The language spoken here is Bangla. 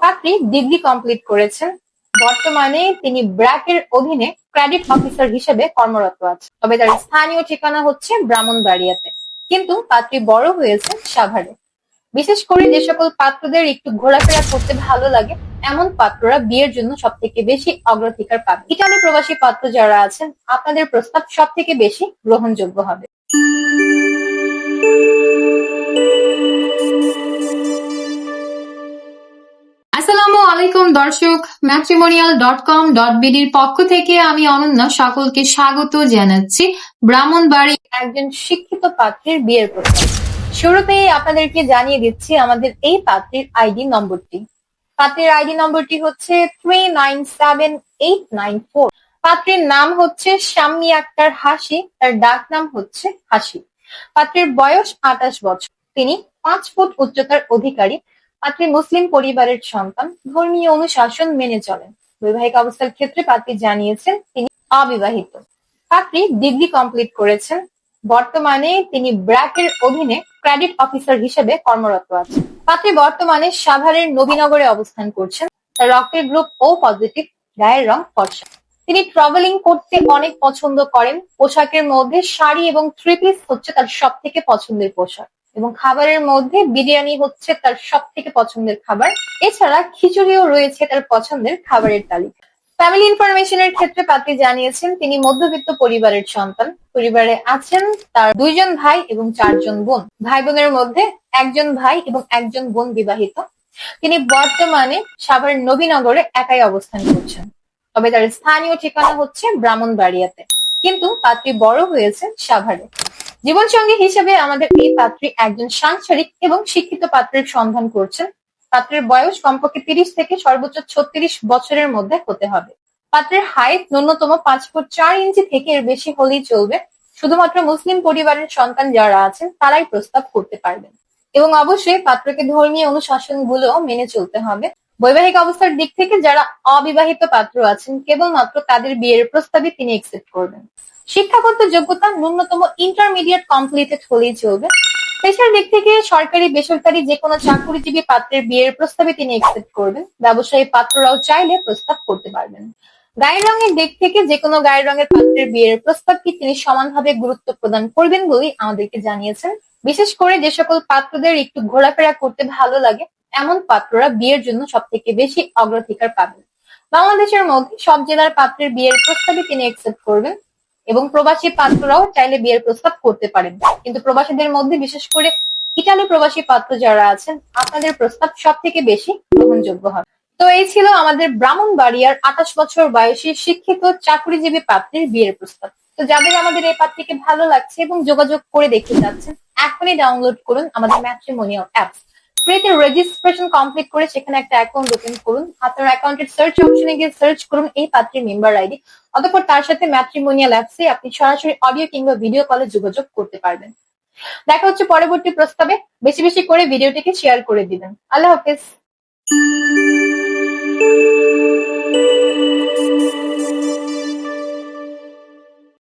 পাত্রী ডিগ্রি কমপ্লিট করেছেন। বর্তমানে তিনি ব্র্যাকের অধীনে ক্রেডিট অফিসার হিসেবে কর্মরত আছেন। তবে তার স্থানীয় ঠিকানা হচ্ছে ব্রাহ্মণবাড়িয়াতে, কিন্তু পাত্রী বড় হয়েছেন সাভারে। বিশেষ করে যে সকল পাত্রদের একটু ঘোরাফেরা করতে ভালো লাগে এমন পাত্ররা বিয়ের জন্য সব থেকে বেশি অগ্রাধিকার পাবে। ইটালি প্রবাসী পাত্র যারা আছেন, আপনাদের প্রস্তাব সব থেকে বেশি গ্রহণযোগ্য হবে। আসসালামু আলাইকুম দর্শক, matrimonial.com.bd এর পক্ষ থেকে আমি অনন্যা সকলকে স্বাগত জানাচ্ছি ব্রাহ্মণবাড়ির একজন শিক্ষিত পাত্রীর বিয়ের প্রস্তাব। শুরুতেই আপনাদেরকে জানিয়ে দিচ্ছি আমাদের এই পাত্রীর আইডি নম্বরটি। পাত্রীর আইডি নম্বরটি হচ্ছে 397894। পাত্রীর নাম হচ্ছে শাম্মী আক্তার হাসি, তার ডাক নাম হচ্ছে হাসি। পাত্রীর বয়স 28 বছর। তিনি 5 ফুট উচ্চতার অধিকারী। পাত্রী মুসলিম পরিবারের সন্তান, ধর্মীয় অনুশাসন মেনে চলেন। বৈবাহিক অবস্থার ক্ষেত্রে পাত্রী জানিয়েছেন তিনি অবিবাহিত। পাত্রী ডিগ্রি কমপ্লিট করেছেন। বর্তমানে তিনি ব্র্যাকের অধীনে ক্রেডিট অফিসার হিসেবে কর্মরত আছেন। পাত্রী বর্তমানে সাভারের নবীনগরে অবস্থান করছেন। তার রক্তের গ্রুপ ও পজিটিভ, গায়ের রং ফর্সা। তিনি ট্রাভেলিং করতে অনেক পছন্দ করেন। পোশাকের মধ্যে শাড়ি এবং থ্রি পিস হচ্ছে তার সব থেকে পছন্দের পোশাক, এবং খাবারের মধ্যে বিরিয়ানি হচ্ছে তার সব থেকে পছন্দের খাবার। এছাড়া খিচুড়িও রয়েছে তার পছন্দের খাবারের তালিকা। ফ্যামিলি ইনফরমেশনের ক্ষেত্রে পাত্রী জানিয়েছেন তিনি মধ্যবিত্ত পরিবারের সন্তান। পরিবারে আছেন তার 2 জন ভাই এবং 4 জন বোন। ভাই বোনের মধ্যে 1 জন ভাই এবং 1 জন বোন বিবাহিত। তিনি বর্তমানে সাভারের নবীনগরে একাই অবস্থান করছেন। তবে তার স্থানীয় ঠিকানা হচ্ছে ব্রাহ্মণবাড়িয়াতে, কিন্তু পাত্রী বড় হয়েছেন সাভারে। জীবনসঙ্গী হিসেবে আমাদের এই পাত্রী একজন সাংসারিক এবং শিক্ষিত পাত্রের সন্ধান করছেন। পাত্রের বয়স কমপক্ষে 30 থেকে সর্বোচ্চ 36 বছরের মধ্যে হতে হবে। পাত্রের হাইট ন্যূনতম 5 ফুট 4 ইঞ্চি থেকে এর বেশি হলেই চলবে। শুধুমাত্র মুসলিম পরিবারের সন্তান যারা আছেন তারাই প্রস্তাব করতে পারবেন, এবং অবশ্যই পাত্রকে ধর্মীয় অনুশাসনগুলো মেনে চলতে হবে। বৈবাহিক অবস্থার দিক থেকে যারা অবিবাহিত পাত্র আছেন কেবলমাত্র তাদের বিয়ের প্রস্তাবই তিনি একসেপ্ট করবেন। শিক্ষাগত যোগ্যতা ন্যূনতম ইন্টারমিডিয়েট কমপ্লিটেড হলেই চলবে। পেশার দিক থেকে সরকারি বেসরকারি যে কোনো চাকরিজীবী পাত্রের বিয়ের প্রস্তাবে তিনি একসেপ্ট করবেন। ব্যবসায়ী পাত্ররাও চাইলে প্রস্তাব করতে পারবেন। গায়ের রঙের দিক থেকে যে কোনো গায়ের রঙের পাত্রের বিয়ের প্রস্তাবকে তিনি সমানভাবে গুরুত্ব প্রদান করবেন বলেই আমাদেরকে জানিয়েছেন। বিশেষ করে যে সকল পাত্রদের একটু ঘোরাফেরা করতে ভালো লাগে এমন পাত্ররা বিয়ের জন্য সব থেকে বেশি অগ্রাধিকার পাবেন। বাংলাদেশের মধ্যে সব জেলার পাত্রের বিয়ের প্রস্তাবে তিনি একসেপ্ট করবেন, এবং প্রবাসী পাত্ররাও চাইলে বিয়ের প্রস্তাব করতে পারেন। কিন্তু প্রবাসীদের মধ্যে বিশেষ করে ইটালি প্রবাসী পাত্র যারা আছেন, আপনাদের প্রস্তাব সব থেকে বেশি গ্রহণযোগ্য হবে। তো এই ছিল আমাদের ব্রাহ্মণবাড়িয়ার 28 বছর বয়সী শিক্ষিত চাকরিজীবী পাত্রীর বিয়ের প্রস্তাব। তো যাদের আমাদের এই পাত্রীকে ভালো লাগছে এবং যোগাযোগ করে দেখতে চাচ্ছেন, এখনই ডাউনলোড করুন আমাদের ম্যাট্রিমোনিয়াল অ্যাপস। ফ্রিতে রেজিস্ট্রেশন কমপ্লিট করে সেখানে একটা অ্যাকাউন্ট ওপেন করুন। আপনার অ্যাকাউন্টের সার্চ অপশনে গিয়ে সার্চ করুন এই পাত্রীর মেম্বার আইডি। অতঃপর তার সাথে ম্যাট্রিমোনিয়াল অ্যাপসে আপনি সরাসরি অডিও কিংবা ভিডিও কলে যোগাযোগ করতে পারবেন। দেখা হচ্ছে পরবর্তী প্রস্তাবে। বেশি বেশি করে ভিডিওটিকে শেয়ার করে দিবেন। আল্লাহ হাফেজ।